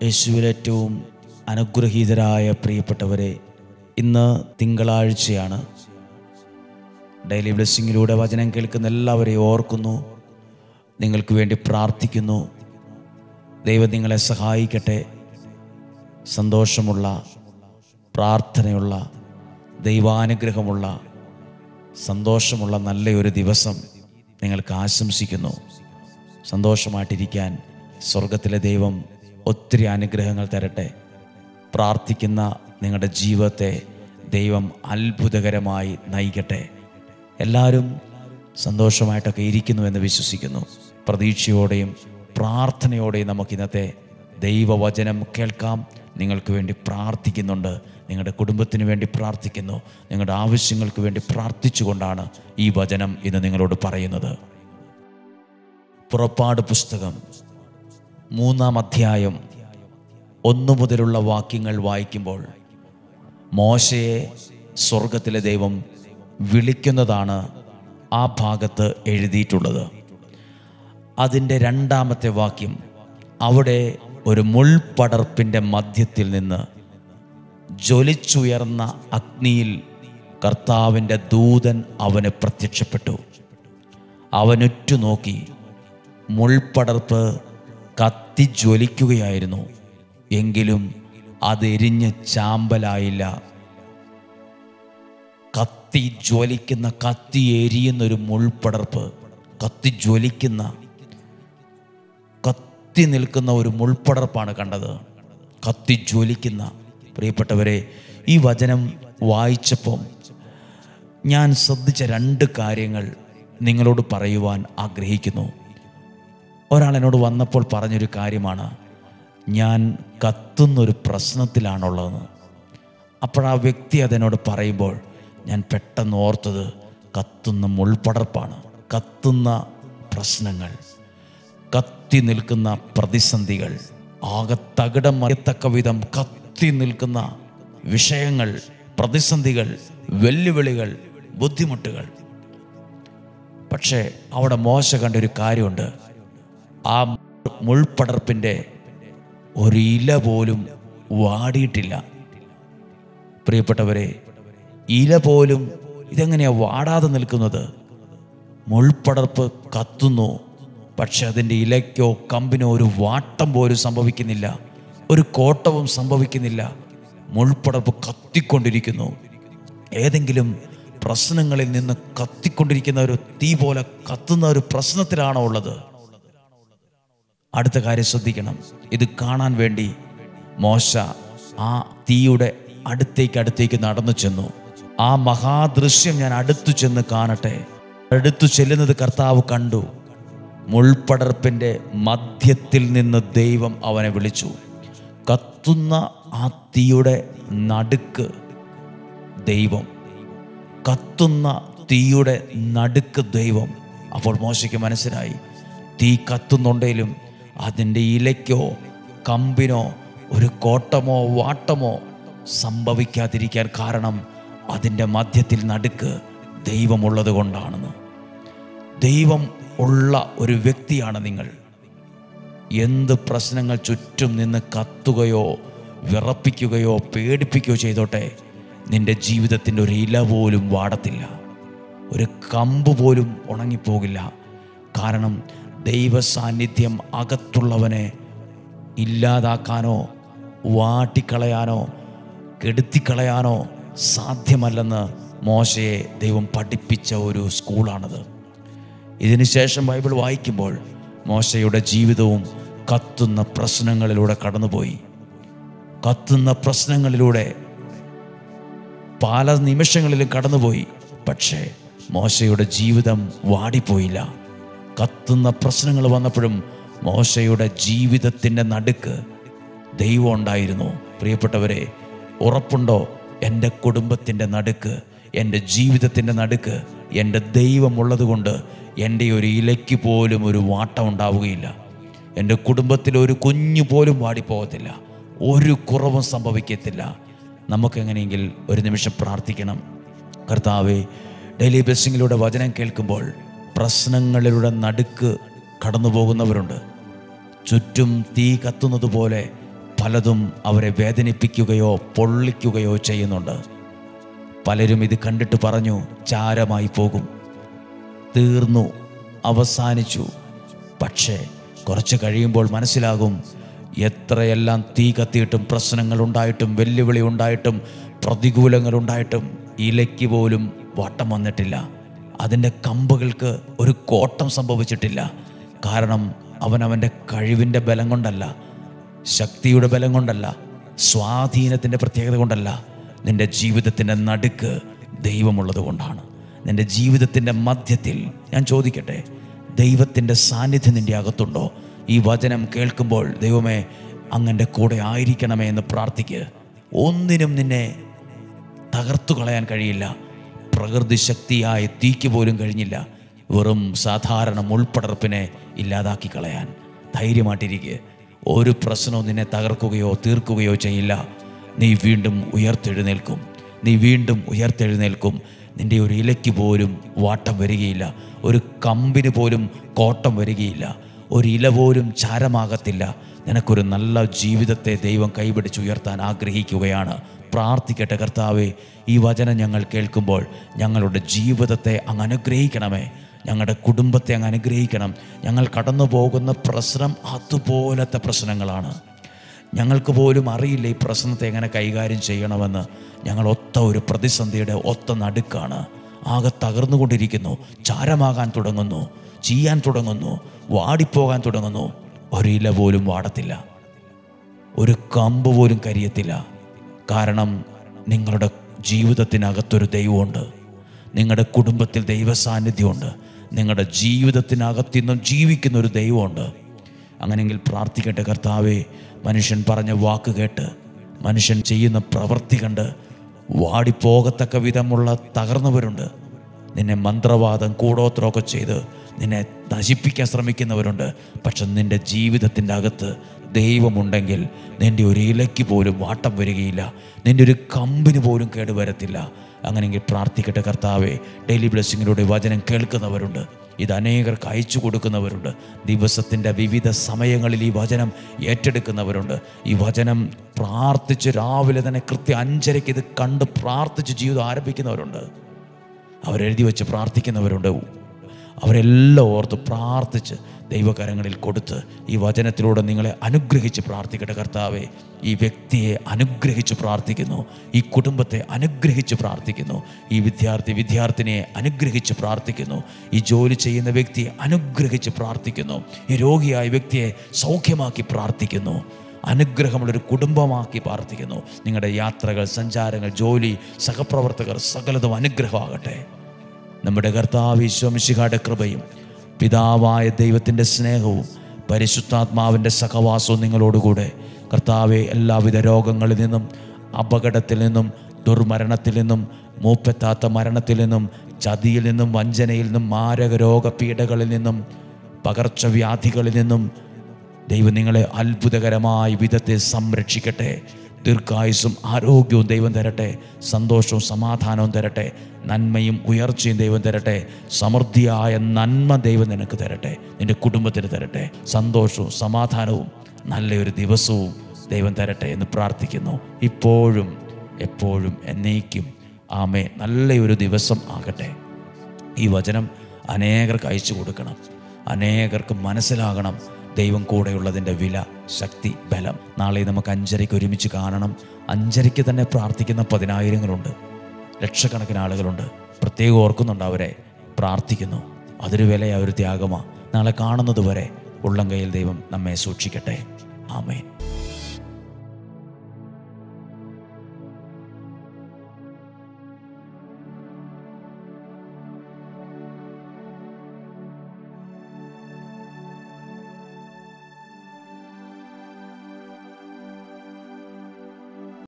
യേശുവിൽ ഏറ്റവും അനുഗ്രഹീതരായ പ്രിയപ്പെട്ടവരെ, ഇന്ന് തിങ്കളാഴ്ചയാണ്. ഡെയിലി ബ്ലെസ്സിങ്ങിലൂടെ വചനം കേൾക്കുന്ന എല്ലാവരെയും ഓർക്കുന്നു, നിങ്ങൾക്ക് വേണ്ടി പ്രാർത്ഥിക്കുന്നു. ദൈവം നിങ്ങളെ സഹായിക്കട്ടെ. സന്തോഷമുള്ള, പ്രാർത്ഥനയുള്ള, ദൈവാനുഗ്രഹമുള്ള, സന്തോഷമുള്ള നല്ലൊരു ദിവസം നിങ്ങൾക്ക് ആശംസിക്കുന്നു. സന്തോഷമായിട്ടിരിക്കാൻ സ്വർഗത്തിലെ ദൈവം ഒത്തിരി അനുഗ്രഹങ്ങൾ തരട്ടെ. പ്രാർത്ഥിക്കുന്ന നിങ്ങളുടെ ജീവിതത്തെ ദൈവം അത്ഭുതകരമായി നയിക്കട്ടെ. എല്ലാവരും സന്തോഷമായിട്ടൊക്കെ ഇരിക്കുന്നുവെന്ന് വിശ്വസിക്കുന്നു. പ്രതീക്ഷയോടെയും പ്രാർത്ഥനയോടെയും നമുക്ക് ഇന്നത്തെ ദൈവവചനം കേൾക്കാം. നിങ്ങൾക്ക് വേണ്ടി പ്രാർത്ഥിക്കുന്നുണ്ട്, നിങ്ങളുടെ കുടുംബത്തിന് വേണ്ടി പ്രാർത്ഥിക്കുന്നു, നിങ്ങളുടെ ആവശ്യങ്ങൾക്ക് വേണ്ടി പ്രാർത്ഥിച്ചുകൊണ്ടാണ് ഈ വചനം ഇന്ന് നിങ്ങളോട് പറയുന്നത്. പുറപ്പാട് പുസ്തകം 3-ാം അധ്യായം 1 മുതലുള്ള വാക്യങ്ങൾ വായിക്കുമ്പോൾ മോശയെ സ്വർഗത്തിലെ ദൈവം വിളിക്കുന്നതാണ് ആ ഭാഗത്ത് എഴുതിയിട്ടുള്ളത്. അതിൻ്റെ 2-ാമത്തെ വാക്യം, അവിടെ ഒരു മുൾപടർപ്പിൻ്റെ മധ്യത്തിൽ നിന്ന് ജ്വലിച്ചുയർന്ന അഗ്നിയിൽ കർത്താവിൻ്റെ ദൂതൻ അവന് പ്രത്യക്ഷപ്പെട്ടു. അവനുറ്റു നോക്കി, മുൾപടർപ്പ് കത്തി ജ്വലിക്കുകയായിരുന്നു, എങ്കിലും അതെരിഞ്ഞ് ചാമ്പലായില്ല. കത്തി ജ്വലിക്കുന്ന, കത്തി എരിയുന്നൊരു മുൾപടർപ്പ്, കത്തി ജ്വലിക്കുന്ന, കത്തി നിൽക്കുന്ന ഒരു മുൾപടർപ്പാണ് കണ്ടത്. കത്തി ജ്വലിക്കുന്ന. പ്രിയപ്പെട്ടവരെ, ഈ വചനം വായിച്ചപ്പം ഞാൻ ശ്രദ്ധിച്ച 2 കാര്യങ്ങൾ നിങ്ങളോട് പറയുവാൻ ആഗ്രഹിക്കുന്നു. ഒരാൾ എന്നോട് വന്നപ്പോൾ പറഞ്ഞൊരു കാര്യമാണ്, ഞാൻ കത്തുന്നൊരു പ്രശ്നത്തിലാണുള്ളതെന്ന്. അപ്പോഴാ വ്യക്തി അതെന്നോട് പറയുമ്പോൾ ഞാൻ പെട്ടെന്ന് ഓർത്തത് കത്തുന്ന മുൾപടർപ്പാണ്. കത്തുന്ന പ്രശ്നങ്ങൾ, കത്തി നിൽക്കുന്ന പ്രതിസന്ധികൾ, ആകെ തകിടം മറിയത്തക്ക വിധം കത്തി നിൽക്കുന്ന വിഷയങ്ങൾ, പ്രതിസന്ധികൾ, വെല്ലുവിളികൾ, ബുദ്ധിമുട്ടുകൾ. പക്ഷേ അവിടെ മോശ കണ്ടൊരു കാര്യമുണ്ട്. ആ മുൾപടർപ്പിൻ്റെ ഒരു ഇല പോലും വാടിയിട്ടില്ല. പ്രിയപ്പെട്ടവരെ, ഇല പോലും ഇതെങ്ങനെയാണ് വാടാതെ നിൽക്കുന്നത്? മുൾപടർപ്പ് കത്തുന്നു, പക്ഷെ അതിൻ്റെ ഇലയ്ക്കോ കമ്പിനോ ഒരു വാട്ടം പോലും സംഭവിക്കുന്നില്ല, ഒരു കോട്ടവും സംഭവിക്കുന്നില്ല. മുൾപടർപ്പ് കത്തിക്കൊണ്ടിരിക്കുന്നു. ഏതെങ്കിലും പ്രശ്നങ്ങളിൽ നിന്ന് കത്തിക്കൊണ്ടിരിക്കുന്ന ഒരു തീ പോലെ കത്തുന്ന ഒരു പ്രശ്നത്തിലാണോ ഉള്ളത്? അടുത്ത കാര്യം ശ്രദ്ധിക്കണം. ഇത് കാണാൻ വേണ്ടി മോശ ആ തീയുടെ അടുത്തേക്ക് നടന്നു ചെന്നു. ആ മഹാദൃശ്യം ഞാൻ അടുത്തു ചെന്ന് കാണട്ടെ. അടുത്തു ചെല്ലുന്നത് കർത്താവ് കണ്ടു. മുൾപടർപ്പിൻ്റെ മധ്യത്തിൽ നിന്ന് ദൈവം അവനെ വിളിച്ചു. കത്തുന്ന ആ തീയുടെ നടുക്ക് ദൈവം, കത്തുന്ന തീയുടെ നടുക്ക് ദൈവം. അപ്പോൾ മോശയ്ക്ക് മനസ്സിലായി, തീ കത്തുന്നുണ്ടെങ്കിലും അതിൻ്റെ ഇലയ്ക്കോ കമ്പിനോ ഒരു കോട്ടമോ വാട്ടമോ സംഭവിക്കാതിരിക്കാൻ കാരണം അതിൻ്റെ മധ്യത്തിൽ നടുക്ക് ദൈവമുള്ളത് കൊണ്ടാണെന്ന്. ദൈവം ഉള്ള ഒരു വ്യക്തിയാണ് നിങ്ങൾ. എന്ത് പ്രശ്നങ്ങൾ ചുറ്റും നിന്ന് കത്തുകയോ വിറപ്പിക്കുകയോ പേടിപ്പിക്കുകയോ ചെയ്തോട്ടെ, നിൻ്റെ ജീവിതത്തിൻ്റെ ഒരു ഇല പോലും വാടത്തില്ല, ഒരു കമ്പ് പോലും ഉണങ്ങിപ്പോകില്ല. കാരണം ദൈവ സാന്നിധ്യം അകത്തുള്ളവനെ ഇല്ലാതാക്കാനോ വാട്ടിക്കളയാനോ കെടുത്തിക്കളയാനോ സാധ്യമല്ലെന്ന് മോശയെ ദൈവം പഠിപ്പിച്ച ഒരു സ്കൂളാണത്. ഇതിനുശേഷം ബൈബിൾ വായിക്കുമ്പോൾ മോശയുടെ ജീവിതവും കത്തുന്ന പ്രശ്നങ്ങളിലൂടെ കടന്നുപോയി. കത്തുന്ന പ്രശ്നങ്ങളിലൂടെ പല നിമിഷങ്ങളിലും കടന്നുപോയി. പക്ഷേ മോശയുടെ ജീവിതം വാടിപ്പോയില്ല. കത്തുന്ന പ്രശ്നങ്ങൾ വന്നപ്പോഴും മോശയുടെ ജീവിതത്തിൻ്റെ നടുക്ക് ദൈവം ഉണ്ടായിരുന്നു. പ്രിയപ്പെട്ടവരെ, ഉറപ്പുണ്ടോ? എൻ്റെ കുടുംബത്തിൻ്റെ നടുക്ക്, എൻ്റെ ജീവിതത്തിൻ്റെ നടുക്ക് എൻ്റെ ദൈവമുള്ളത് കൊണ്ട് എൻ്റെ ഒരു ഇലയ്ക്ക് പോലും ഒരു വാട്ടം ഉണ്ടാവുകയില്ല. എൻ്റെ കുടുംബത്തിൽ ഒരു കുഞ്ഞു പോലും വാടിപ്പോകത്തില്ല, ഒരു കുറവും സംഭവിക്കത്തില്ല. നമുക്കെങ്ങനെയെങ്കിൽ ഒരു നിമിഷം പ്രാർത്ഥിക്കണം. കർത്താവേ, ഡെയിലി ബ്ലെസ്സിങ്ങിലൂടെ വചനം കേൾക്കുമ്പോൾ പ്രശ്നങ്ങളിലൂടെ നടുക്ക് കടന്നു പോകുന്നവരുണ്ട്. ചുറ്റും തീ കത്തുന്നത് പോലെ പലതും അവരെ വേദനിപ്പിക്കുകയോ പൊള്ളിക്കുകയോ ചെയ്യുന്നുണ്ട്. പലരും ഇത് കണ്ടിട്ട് പറഞ്ഞു, ചാരമായി പോകും, തീർന്നു, അവസാനിച്ചു. പക്ഷേ കുറച്ച് കഴിയുമ്പോൾ മനസ്സിലാകും, എത്രയെല്ലാം തീ കത്തിയിട്ടും പ്രശ്നങ്ങളുണ്ടായിട്ടും വെല്ലുവിളി ഉണ്ടായിട്ടും പ്രതികൂലങ്ങളുണ്ടായിട്ടും ഇലയ്ക്ക് പോലും വാട്ടം വന്നിട്ടില്ല. അതിൻ്റെ കമ്പുകൾക്ക് ഒരു കോട്ടം സംഭവിച്ചിട്ടില്ല. കാരണം അവനവൻ്റെ കഴിവിൻ്റെ ബലം കൊണ്ടല്ല, ശക്തിയുടെ ബലം കൊണ്ടല്ല, സ്വാധീനത്തിൻ്റെ പ്രത്യേകത കൊണ്ടല്ല. നിൻ്റെ ജീവിതത്തിൻ്റെ നടുക്ക് ദൈവമുള്ളത് കൊണ്ടാണ്. നിൻ്റെ ജീവിതത്തിൻ്റെ മധ്യത്തിൽ ഞാൻ ചോദിക്കട്ടെ, ദൈവത്തിൻ്റെ സാന്നിധ്യം നിൻ്റെ അകത്തുണ്ടോ? ഈ വചനം കേൾക്കുമ്പോൾ ദൈവമേ അങ്ങൻ്റെ കൂടെ ആയിരിക്കണമേ എന്ന് പ്രാർത്ഥിക്കുക. ഒന്നിനും നിന്നെ തകർത്തു കളയാൻ കഴിയില്ല. പ്രകൃതി ശക്തിയായ തീക്ക് പോലും കഴിഞ്ഞില്ല വെറും സാധാരണ മുൾപടർപ്പിനെ ഇല്ലാതാക്കി കളയാൻ. ധൈര്യമായിട്ടിരിക്കുക. ഒരു പ്രശ്നവും നിന്നെ തകർക്കുകയോ തീർക്കുകയോ ചെയ്യില്ല. നീ വീണ്ടും ഉയർത്തെഴുന്നേൽക്കും. നീ വീണ്ടും ഉയർത്തെഴുന്നേൽക്കും. നിൻ്റെ ഒരു ഇലയ്ക്ക് പോലും വാട്ടം വരികയില്ല. ഒരു കമ്പിന് പോലും കോട്ടം വരികയില്ല. ഒരു ഇല പോലും ചാരമാകത്തില്ല. നിനക്കൊരു നല്ല ജീവിതത്തെ ദൈവം കൈപിടിച്ചുയർത്താൻ ആഗ്രഹിക്കുകയാണ്. പ്രാർത്ഥിക്കട്ടെ, കർത്താവേ, ഈ വചനം ഞങ്ങൾ കേൾക്കുമ്പോൾ ഞങ്ങളുടെ ജീവിതത്തെ അങ്ങ് അനുഗ്രഹിക്കണമേ. ഞങ്ങളുടെ കുടുംബത്തെ അങ്ങ് അനുഗ്രഹിക്കണം. ഞങ്ങൾ കടന്നു പോകുന്ന പ്രശ്നം അതുപോലത്തെ പ്രശ്നങ്ങളാണ്. ഞങ്ങൾക്ക് പോലും അറിയില്ല ഈ പ്രശ്നത്തെ എങ്ങനെ കൈകാര്യം ചെയ്യണമെന്ന്. ഞങ്ങൾ ഒത്ത ഒരു പ്രതിസന്ധിയുടെ ഒത്ത നടുക്കാണ്. ആകെ തകർന്നുകൊണ്ടിരിക്കുന്നു. ചാരമാകാൻ തുടങ്ങുന്നു, ചെയ്യാൻ തുടങ്ങുന്നു, വാടിപ്പോകാൻ തുടങ്ങുന്നു. ഒരില പോലും വാടത്തില്ല, ഒരു കമ്പ് പോലും കരിയത്തില്ല. കാരണം നിങ്ങളുടെ ജീവിതത്തിനകത്തൊരു ദൈവമുണ്ട്. നിങ്ങളുടെ കുടുംബത്തിൽ ദൈവസാന്നിധ്യമുണ്ട്. നിങ്ങളുടെ ജീവിതത്തിനകത്തുനിന്നും ജീവിക്കുന്ന ഒരു ദൈവമുണ്ട്. അങ്ങനെയെങ്കിൽ പ്രാർത്ഥിക്കട്ടെ, കർത്താവേ, മനുഷ്യൻ പറഞ്ഞ വാക്ക് കേട്ട്, മനുഷ്യൻ ചെയ്യുന്ന പ്രവൃത്തി കണ്ട് വാടിപ്പോകത്തക്ക വിധമുള്ള തകർന്നവരുണ്ട്. നിന്നെ മന്ത്രവാദം കൂടോത്രമൊക്കെ ചെയ്ത് നിന്നെ നശിപ്പിക്കാൻ ശ്രമിക്കുന്നവരുണ്ട്. പക്ഷെ നിൻ്റെ ജീവിതത്തിൻ്റെ അകത്ത് ദൈവമുണ്ടെങ്കിൽ നിൻ്റെ ഒരു ഇലയ്ക്ക് പോലും വാട്ടം വരികയില്ല. നിൻ്റെ ഒരു കമ്പിന് പോലും കേടുവരത്തില്ല. അങ്ങനെയെങ്കിൽ പ്രാർത്ഥിക്കട്ടെ, കർത്താവേ, ഡെയിലി ബ്ലെസ്സിങ്ങിലൂടെ വചനം കേൾക്കുന്നവരുണ്ട്, ഇത് അനേകർക്ക് അയച്ചു കൊടുക്കുന്നവരുണ്ട്, ദിവസത്തിൻ്റെ വിവിധ സമയങ്ങളിൽ ഈ വചനം ഏറ്റെടുക്കുന്നവരുണ്ട്. ഈ വചനം പ്രാർത്ഥിച്ച് രാവിലെ തന്നെ കൃത്യം 5:30 ഇത് കണ്ട് പ്രാർത്ഥിച്ച് ജീവിതം ആരംഭിക്കുന്നവരുണ്ട്. അവരെഴുതി വെച്ച് പ്രാർത്ഥിക്കുന്നവരുണ്ട്. അവരെല്ലാം ഓർത്ത് പ്രാർത്ഥിച്ച് ദൈവകരങ്ങളിൽ കൊടുത്ത് ഈ വചനത്തിലൂടെ നിങ്ങളെ അനുഗ്രഹിച്ച് പ്രാർത്ഥിക്കട്ടെ. കർത്താവേ, ഈ വ്യക്തിയെ അനുഗ്രഹിച്ച് പ്രാർത്ഥിക്കുന്നു, ഈ കുടുംബത്തെ അനുഗ്രഹിച്ച് പ്രാർത്ഥിക്കുന്നു, ഈ വിദ്യാർത്ഥിനിയെ അനുഗ്രഹിച്ച് പ്രാർത്ഥിക്കുന്നു, ഈ ജോലി ചെയ്യുന്ന വ്യക്തിയെ അനുഗ്രഹിച്ച് പ്രാർത്ഥിക്കുന്നു, ഈ രോഗിയായ വ്യക്തിയെ സൗഖ്യമാക്കി പ്രാർത്ഥിക്കുന്നു, അനുഗ്രഹമുള്ളൊരു കുടുംബമാക്കി പ്രാർത്ഥിക്കുന്നു. നിങ്ങളുടെ യാത്രകൾ, സഞ്ചാരങ്ങൾ, ജോലി, സഹപ്രവർത്തകർ സകലതും അനുഗ്രഹമാകട്ടെ. നമ്മുടെ കർത്താവ് ഈശോ മിശിഹായുടെ കൃപയും പിതാവായ ദൈവത്തിൻ്റെ സ്നേഹവും പരിശുദ്ധാത്മാവിൻ്റെ സഹവാസവും നിങ്ങളോടുകൂടെ. കർത്താവെ, എല്ലാവിധ രോഗങ്ങളിൽ നിന്നും, അപകടത്തിൽ നിന്നും, ദുർമരണത്തിൽ നിന്നും, മൂപ്പെത്താത്ത മരണത്തിൽ നിന്നും, ചതിയിൽ നിന്നും, വഞ്ചനയിൽ നിന്നും, മാരക രോഗപീഠകളിൽ നിന്നും, പകർച്ചവ്യാധികളിൽ നിന്നും ദൈവം നിങ്ങളെ അത്ഭുതകരമായ വിധത്തിൽ സംരക്ഷിക്കട്ടെ. ദീർഘായുസ്സും ആരോഗ്യവും ദൈവം തരട്ടെ. സന്തോഷവും സമാധാനവും തരട്ടെ. നന്മയും ഉയർച്ചയും ദൈവം തരട്ടെ. സമൃദ്ധിയായ നന്മ ദൈവം നിനക്ക് തരട്ടെ, നിൻ്റെ കുടുംബത്തിന് തരട്ടെ. സന്തോഷവും സമാധാനവും നല്ലൊരു ദിവസവും ദൈവം തരട്ടെ എന്ന് പ്രാർത്ഥിക്കുന്നു. ഇപ്പോഴും എപ്പോഴും എന്നേക്കും ആമേൻ. നല്ലൊരു ദിവസം ആകട്ടെ. ഈ വചനം അനേകർക്ക് അയച്ചു കൊടുക്കണം. അനേകർക്ക് മനസ്സിലാകണം ദൈവം കൂടെയുള്ളതിൻ്റെ വില, ശക്തി, ബലം. നാളെ നമുക്ക് 5:30 ഒരുമിച്ച് കാണണം. 5:30 തന്നെ പ്രാർത്ഥിക്കുന്ന 10,000-ങ്ങളുണ്ട്, ലക്ഷക്കണക്കിന് ആളുകളുണ്ട്. പ്രത്യേകം ഓർക്കുന്നുണ്ട് അവരെ, പ്രാർത്ഥിക്കുന്നു. അതൊരു വിലയാ, ഒരു ത്യാഗമാണ്. നാളെ കാണുന്നത് വരെ ഉള്ളം കയ്യിൽ ദൈവം നമ്മെ സൂക്ഷിക്കട്ടെ. ആമേൻ.